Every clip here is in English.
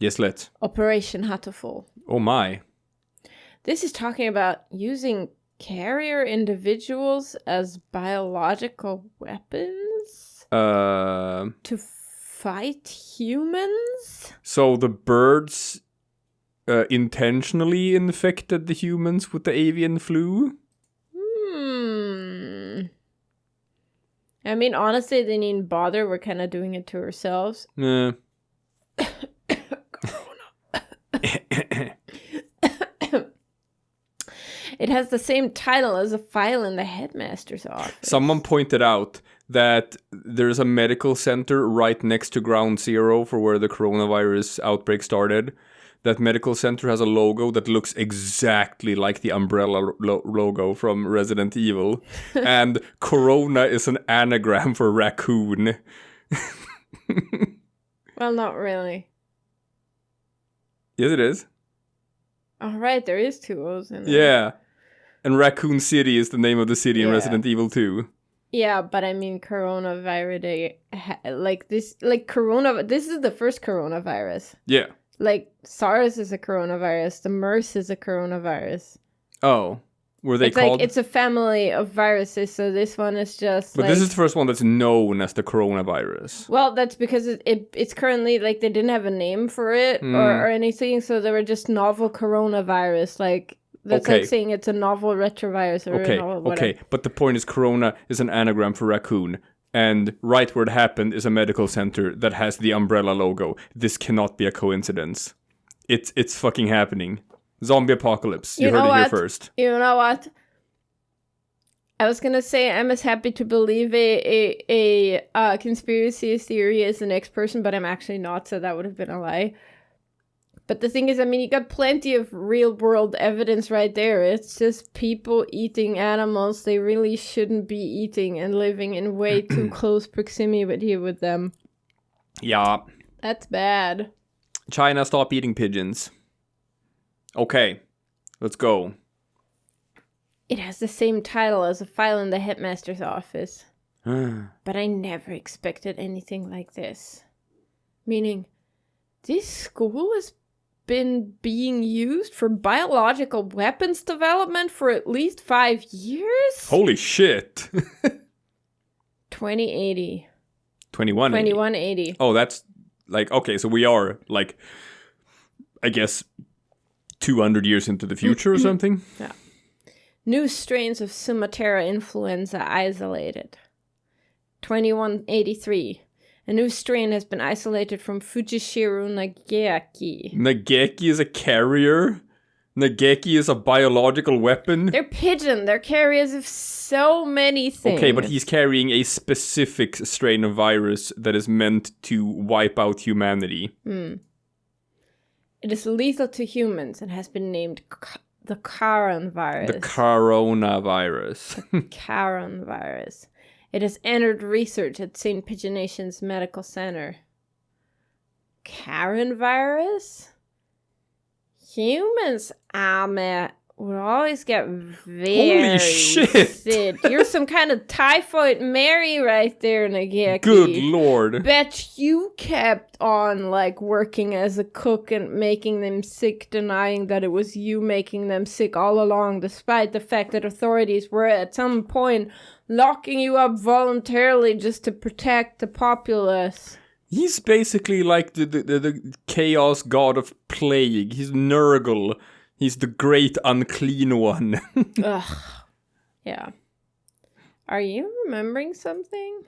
Yes, let's. Operation Hatoful. Oh my. This is talking about using carrier individuals as biological weapons to fight humans? So the birds intentionally infected the humans with the avian flu? I mean, honestly, they needn't bother. We're kind of doing it to ourselves. Yeah. It has the same title as a file in the headmaster's office. Someone pointed out that there's a medical center right next to Ground Zero for where the coronavirus outbreak started. That medical center has a logo that looks exactly like the umbrella logo from Resident Evil. And Corona is an anagram for raccoon. Well, not really. Yes, it is. All right, there is 2 O's in it. Yeah. And Raccoon City is the name of the city in Resident Evil 2. Yeah, but I mean, coronavirus, this is the first coronavirus. Yeah. Like, SARS is a coronavirus, the MERS is a coronavirus. Oh. Were they called? It's a family of viruses, so this one is just But this is the first one that's known as the coronavirus. Well, that's because it's currently, they didn't have a name for it or anything, so they were just novel coronavirus, that's like saying it's a novel retrovirus or a novel whatever. Okay, but the point is Corona is an anagram for raccoon. And right where it happened is a medical center that has the umbrella logo. This cannot be a coincidence. It's fucking happening. Zombie apocalypse. You heard it here first. You know what? I was gonna say I'm as happy to believe a conspiracy theory as the next person, but I'm actually not, so that would have been a lie. But the thing is, I mean, you got plenty of real-world evidence right there. It's just people eating animals they really shouldn't be eating and living in way too close proximity with them. Yeah. That's bad. China, stop eating pigeons. Okay, let's go. It has the same title as a file in the headmaster's office. But I never expected anything like this. Meaning, this school has been being used for biological weapons development for at least 5 years? Holy shit. 2080. 2180. Oh, that's okay, so we are I guess 200 years into the future or something? Yeah. New strains of Sumatera influenza isolated. 2183. A new strain has been isolated from Fujishiru Nageki. Nageki is a carrier? Nageki is a biological weapon? They're pigeon. They're carriers of so many things. Okay, but he's carrying a specific strain of virus that is meant to wipe out humanity. It is lethal to humans and has been named the Charon virus. The coronavirus. The Charon virus. It has entered research at St. Pigeonation's Medical Center. Charon virus? Humans, would always get very sick. You're some kind of typhoid Mary right there, Nageki. Good lord. Bet you kept on, working as a cook and making them sick, denying that it was you making them sick all along, despite the fact that authorities were at some point locking you up voluntarily just to protect the populace. He's basically like the chaos god of plague. He's Nurgle. He's the great unclean one. Ugh. Yeah. Are you remembering something?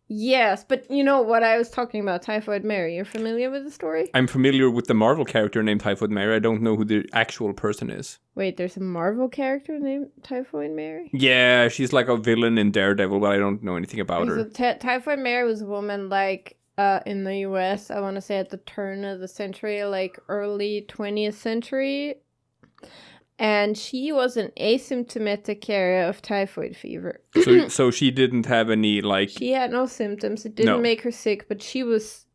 Yes, but you know what I was talking about, Typhoid Mary. You're familiar with the story? I'm familiar with the Marvel character named Typhoid Mary. I don't know who the actual person is. Wait, there's a Marvel character named Typhoid Mary? Yeah, she's like a villain in Daredevil, but I don't know anything about her. So Typhoid Mary was a woman in the US, I want to say at the turn of the century, early 20th century. And she was an asymptomatic carrier of typhoid fever. So she didn't have any She had no symptoms. It didn't make her sick, but she was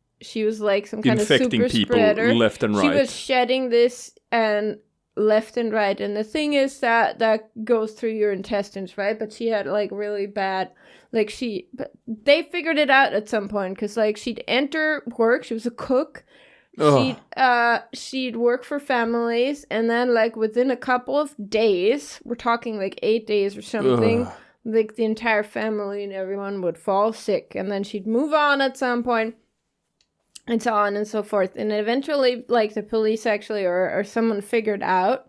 like some kind infecting of super people spreader. Left and right. She was shedding this and left and right. And the thing is that goes through your intestines, right? But she had really bad, but they figured it out at some point because she'd enter work. She was a cook. She'd work for families, and then like within a couple of days, we're talking like 8 days or something, like the entire family and everyone would fall sick, and then she'd move on at some point, and so on and so forth. And eventually, like the police actually or someone figured out.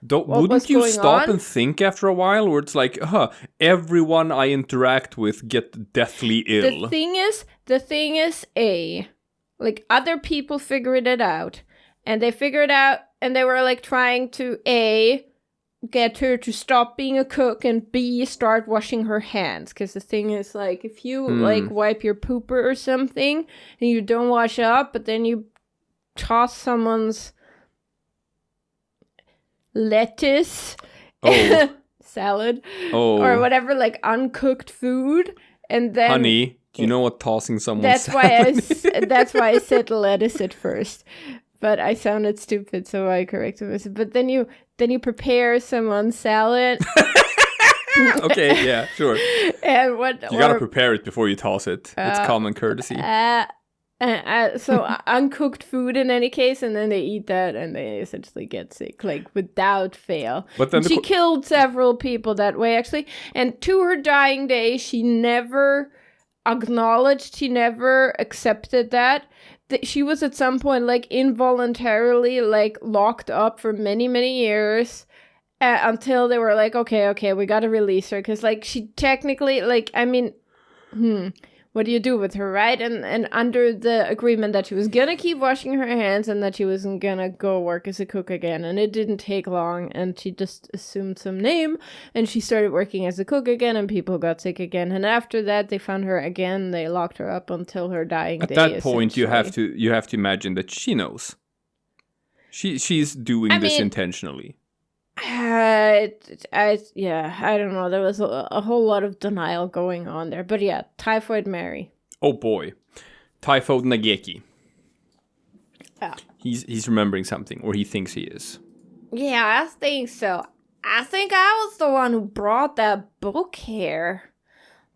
Wouldn't you stop and think after a while, where it's like, everyone I interact with get deathly ill? The thing is, like other people figured it out, and they figured out, and they were like trying to get her to stop being a cook, and B, start washing her hands. Because the thing is, like, if you like wipe your pooper or something and you don't wash up, but then you toss someone's lettuce, salad, or whatever, like uncooked food, and then honey, do you know what tossing someone's that's why I said lettuce at first, but I sounded stupid, so I corrected myself. But then you prepare someone's salad. Okay, yeah, sure. And you gotta prepare it before you toss it. It's common courtesy. So uncooked food in any case, and then they eat that and they essentially get sick, like without fail. But then she killed several people that way, actually. And to her dying day, she never acknowledged, she never accepted that she was at some point like involuntarily like locked up for many, many years. Until they were like, okay, we gotta release her. Because, like, she technically, like, I mean, what do you do with her, right? And under the agreement that she was gonna keep washing her hands and that she wasn't gonna go work as a cook again. And it didn't take long, and she just assumed some name, and she started working as a cook again, and people got sick again. And after that, they found her again. They locked her up until her dying day. At that point, you have to imagine that she knows. She's doing this intentionally. I don't know. There was a whole lot of denial going on there. But yeah, Typhoid Mary. Oh boy. Typhoid Nageki. Yeah. He's remembering something, or he thinks he is. Yeah, I think so. I think I was the one who brought that book here.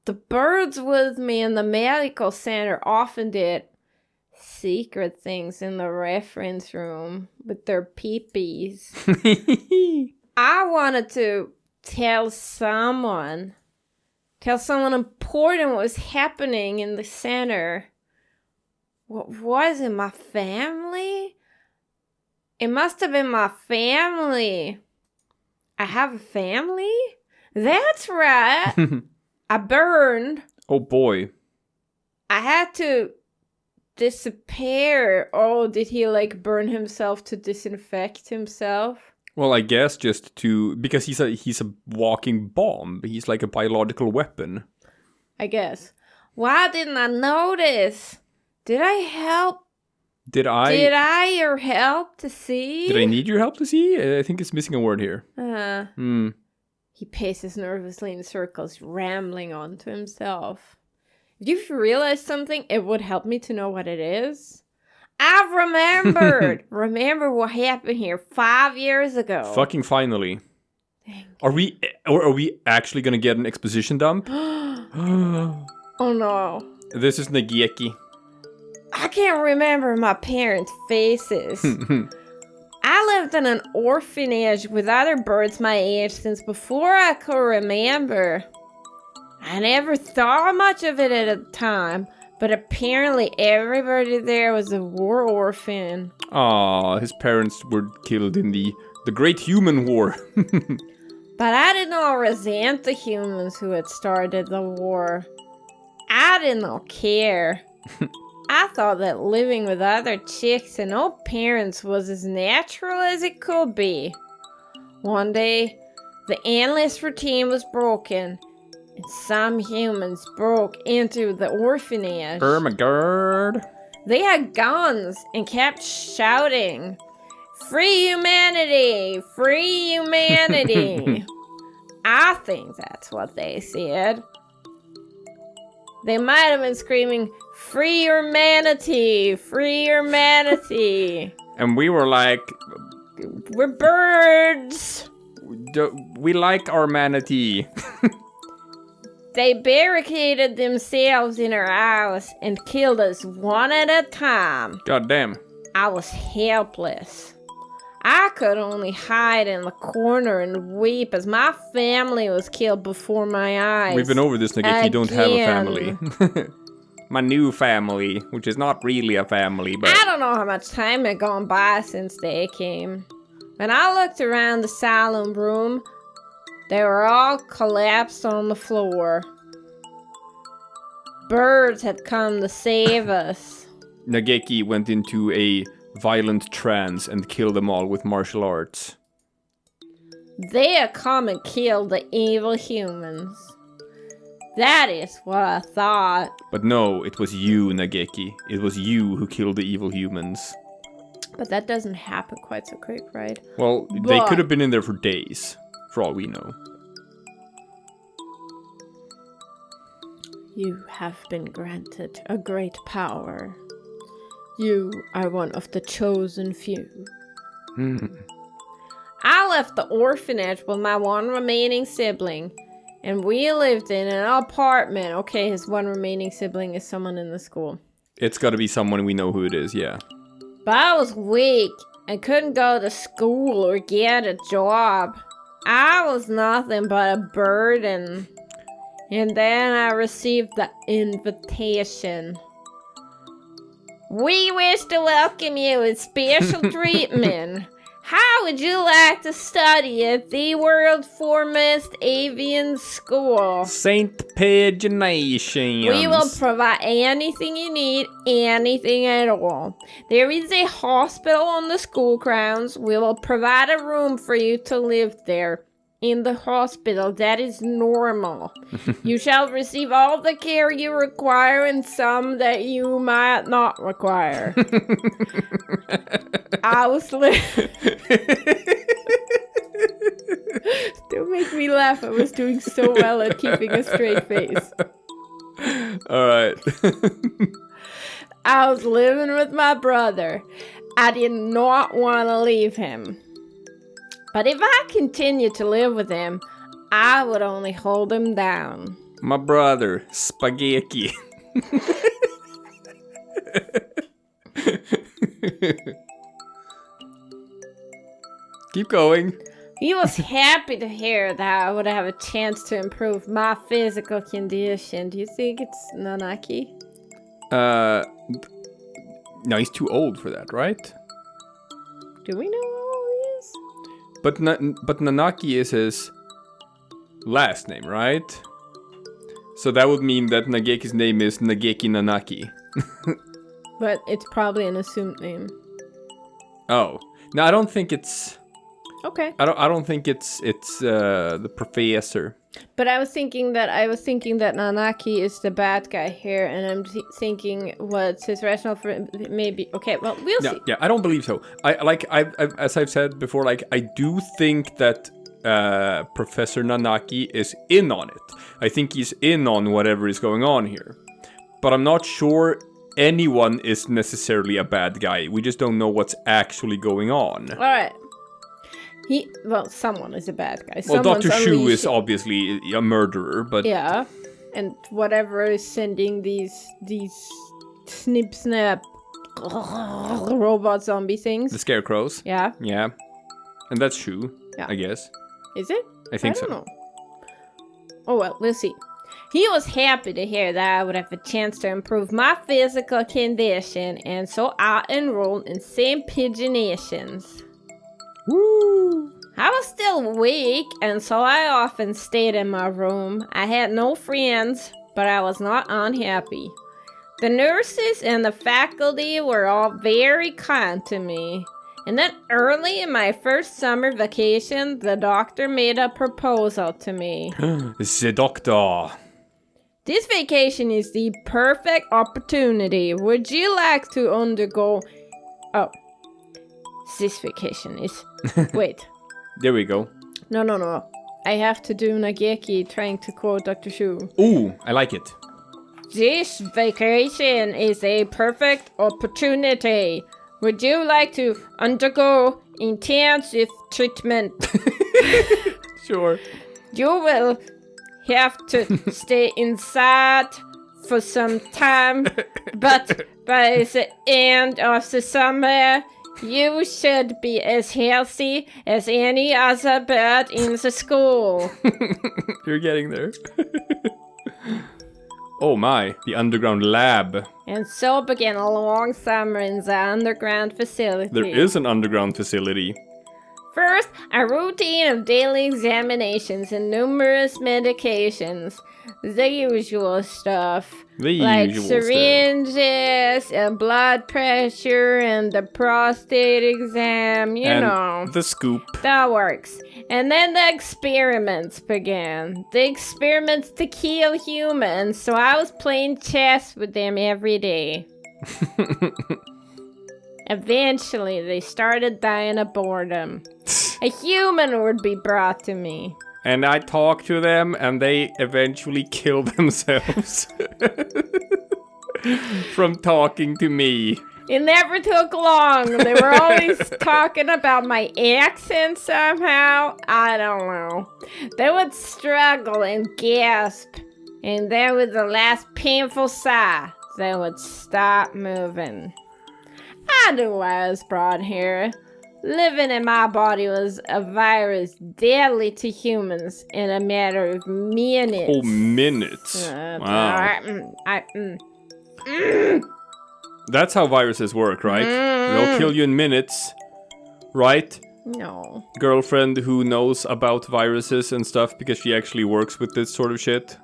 The birds with me in the medical center often did secret things in the reference room with their peepees. I wanted to tell someone important what was happening in the center. What was it, my family? It must have been my family. I have a family? That's right. I burned. Oh boy. I had to disappear. Oh, did he like burn himself to disinfect himself? Well, I guess just because he's a walking bomb. He's like a biological weapon. I guess. Why didn't I notice? Did I help? Did I your help to see? Did I need your help to see? I think it's missing a word here. He paces nervously in circles, rambling on to himself. If you realize something, it would help me to know what it is. I've remembered. Remember what happened here 5 years ago. Fucking finally. Are we actually gonna get an exposition dump? Oh no. This is Nageki. I can't remember my parents' faces. I lived in an orphanage with other birds my age since before I could remember. I never thought much of it at the time, but apparently everybody there was a war orphan. Aw, his parents were killed in the Great Human War. But I did not resent the humans who had started the war. I did not care. I thought that living with other chicks and no parents was as natural as it could be. One day, the endless routine was broken, and some humans broke into the orphanage. Oh my god. They had guns and kept shouting, "Free humanity! Free humanity!" I think that's what they said. They might have been screaming, "Free your manatee! Free your manatee!" And we were like, "We're birds! We like our manatee." They barricaded themselves in our house and killed us one at a time. God damn. I was helpless. I could only hide in the corner and weep as my family was killed before my eyes. We've been over this, Nageki. You don't have a family. My new family, which is not really a family, but... I don't know how much time had gone by since they came. When I looked around the asylum room, they were all collapsed on the floor. Birds had come to save us. Nageki went into a violent trance and killed them all with martial arts. They had come and killed the evil humans. That is what I thought. But no, it was you, Nageki. It was you who killed the evil humans. But that doesn't happen quite so quick, right? Well, they could have been in there for days, for all we know. You have been granted a great power. You are one of the chosen few. I left the orphanage with my one remaining sibling, and we lived in an apartment. Okay, his one remaining sibling is someone in the school. It's gotta be someone we know who it is, yeah. But I was weak and couldn't go to school or get a job. I was nothing but a burden. And then I received the invitation. We wish to welcome you with special treatment. How would you like to study at the world's foremost avian school? Saint Paginations. We will provide anything you need, anything at all. There is a hospital on the school grounds. We will provide a room for you to live there. In the hospital, that is normal. You shall receive all the care you require and some that you might not require. I was Don't make me laugh. I was doing so well at keeping a straight face. Alright. I was living with my brother. I did not want to leave him. But if I continued to live with him, I would only hold him down. My brother, Spaghetti. Keep going. He was happy to hear that I would have a chance to improve my physical condition. Do you think it's Nageki? No, he's too old for that, right? Do we know how old he is? But Nageki is his last name, right? So that would mean that Nageki's name is Nageki Nanaki. But it's probably an assumed name. Oh. No, I don't think it's... Okay. I don't think it's the professor. But I was thinking that Nageki is the bad guy here, and I'm thinking what's his rationale for maybe. Okay, well we'll see. Yeah, I don't believe so. As I've said before, like I do think that Professor Nageki is in on it. I think he's in on whatever is going on here, but I'm not sure anyone is necessarily a bad guy. We just don't know what's actually going on. All right. Someone is a bad guy. Well, Dr. Shu is obviously a murderer, but... Yeah, and whatever is sending these snip-snap robot zombie things. The scarecrows. Yeah. Yeah. And that's Shu, yeah. I guess. Is it? I think so. I don't know. Oh, well, we'll see. He was happy to hear that I would have a chance to improve my physical condition, and so I enrolled in St. Paginations. Woo! I was still weak, and so I often stayed in my room. I had no friends, but I was not unhappy. The nurses and the faculty were all very kind to me. And then early in my first summer vacation, the doctor made a proposal to me. The doctor. This vacation is the perfect opportunity. Would you like to undergo... Oh. This vacation is... Wait. There we go. No. I have to do Nageki trying to quote Dr. Shu. Ooh, I like it. This vacation is a perfect opportunity. Would you like to undergo intensive treatment? Sure. You will have to stay inside for some time, but by the end of the summer, you should be as healthy as any other bird in the school. You're getting there. Oh my, the underground lab. And so began a long summer in the underground facility. There is an underground facility. First, a routine of daily examinations and numerous medications. The usual stuff. Like syringes, and blood pressure, and the prostate exam, you know. The scoop. That works. And then the experiments began. The experiments to kill humans, so I was playing chess with them every day. Eventually, they started dying of boredom. A human would be brought to me. And I talked to them, and they eventually killed themselves. From talking to me. It never took long. They were always talking about my accent somehow. I don't know. They would struggle and gasp. And then with the last painful sigh, they would stop moving. I knew why I was brought here. Living in my body was a virus deadly to humans in a matter of minutes. Oh, minutes. Wow. That's how viruses work, right? They'll kill you in minutes, right? No. Girlfriend who knows about viruses and stuff because she actually works with this sort of shit.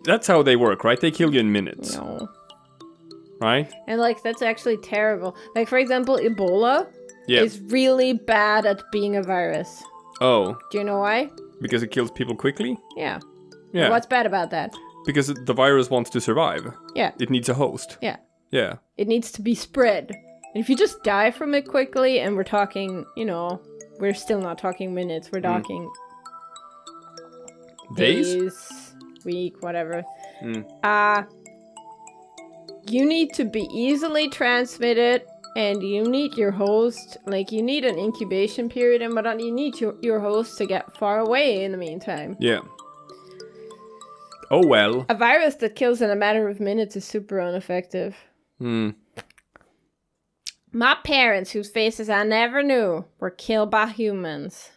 That's how they work, right? They kill you in minutes. No. Right? And like, that's actually terrible. Like, for example, Ebola is really bad at being a virus. Oh. Do you know why? Because it kills people quickly? Yeah. Yeah. What's bad about that? Because the virus wants to survive. Yeah. It needs a host. Yeah. Yeah. It needs to be spread. And if you just die from it quickly, and we're talking, you know, we're still not talking minutes, we're talking days, week, whatever. You need to be easily transmitted, and you need your host, like, you need an incubation period, and whatnot. You need your host to get far away in the meantime. Yeah. Oh well. A virus that kills in a matter of minutes is super ineffective. My parents, whose faces I never knew, were killed by humans.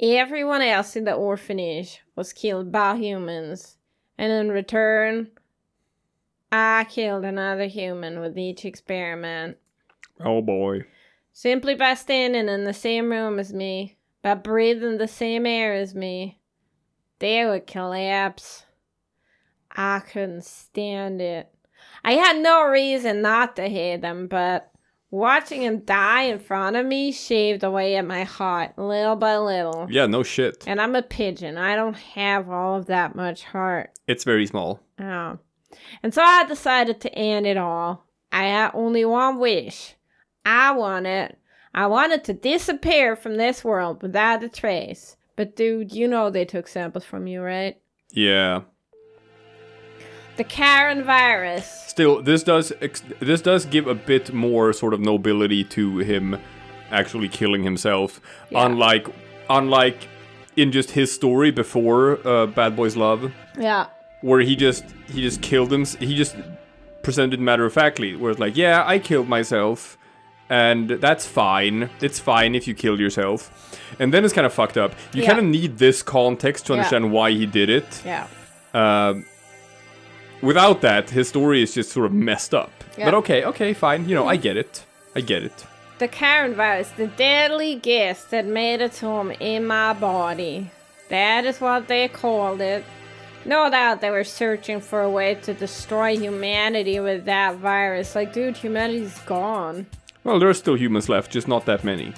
Everyone else in the orphanage was killed by humans. And in return, I killed another human with each experiment. Oh boy. Simply by standing in the same room as me, by breathing the same air as me, they would collapse. I couldn't stand it. I had no reason not to hate them, but watching him die in front of me shaved away at my heart, little by little. Yeah, no shit. And I'm a pigeon. I don't have all of that much heart. It's very small. Oh. And so I decided to end it all. I had only one wish. I wanted to disappear from this world without a trace. But dude, you know they took samples from you, right? Yeah. The Karen virus. Still, this does give a bit more sort of nobility to him actually killing himself. Yeah. Unlike in just his story before Bad Boys Love. Yeah. Where he just killed him. He just presented matter-of-factly. Where it's like, yeah, I killed myself. And that's fine. It's fine if you kill yourself. And then it's kind of fucked up. You kind of need this context to understand why he did it. Yeah. Without that, his story is just sort of messed up. Yeah. But okay, fine. You know, I get it. The Karen virus, the deadly gas that made its home in my body. That is what they called it. No doubt they were searching for a way to destroy humanity with that virus. Like, dude, humanity's gone. Well, there are still humans left, just not that many.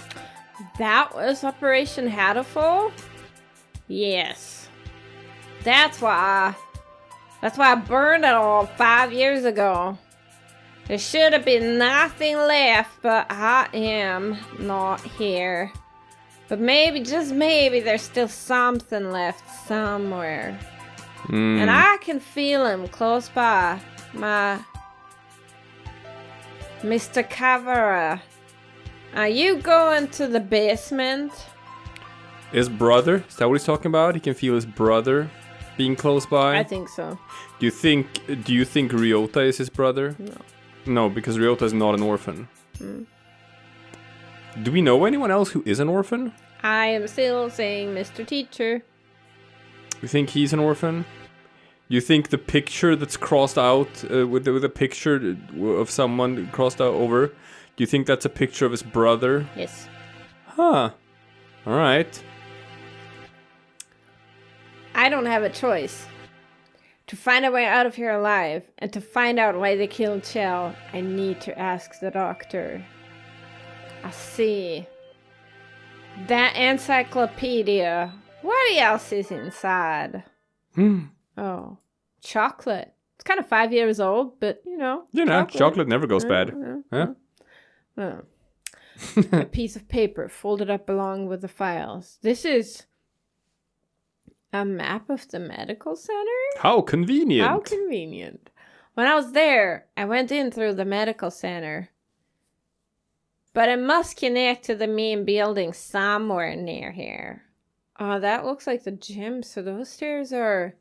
That was Operation Hatoful? Yes. That's why I burned it all 5 years ago. There should have been nothing left, but I am not here. But maybe, just maybe, there's still something left somewhere. And I can feel him close by. My Mr. Cavara. Are you going to the basement? His brother? Is that what he's talking about? He can feel his brother being close by? I think so. Do you think Ryota is his brother? No. No, because Ryota is not an orphan. Do we know anyone else who is an orphan? I am still saying Mr. Teacher. You think he's an orphan? You think the picture that's crossed out with a picture of someone crossed out over? Do you think that's a picture of his brother? Yes. Huh. All right. I don't have a choice. To find a way out of here alive, and to find out why they killed Chell, I need to ask the doctor. I see. That encyclopedia. What else is inside? Oh, chocolate. It's kind of 5 years old, but you know. Chocolate never goes bad. A piece of paper folded up along with the files. This is a map of the medical center? How convenient. How convenient. When I was there, I went in through the medical center. But it must connect to the main building somewhere near here. Oh, that looks like the gym. So those stairs are...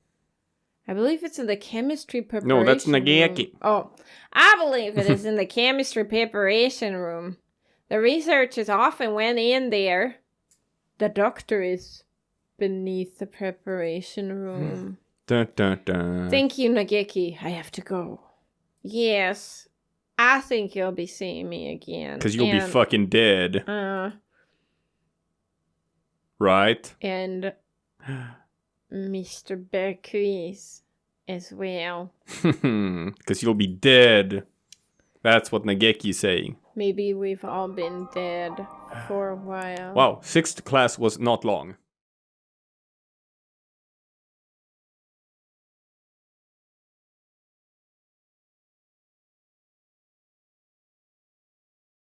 I believe it's in the chemistry preparation No, that's Nageki. room. Oh, I believe it is in the chemistry preparation room. The researchers often went in there. The doctor is beneath the preparation room. Dun, dun, dun. Thank you, Nageki. I have to go. Yes. I think you'll be seeing me again. Because you'll be fucking dead. Right? And Mr. Berquise as well. Because you'll be dead. That's what Nageki's saying. Maybe we've all been dead for a while. Wow, 6th class was not long.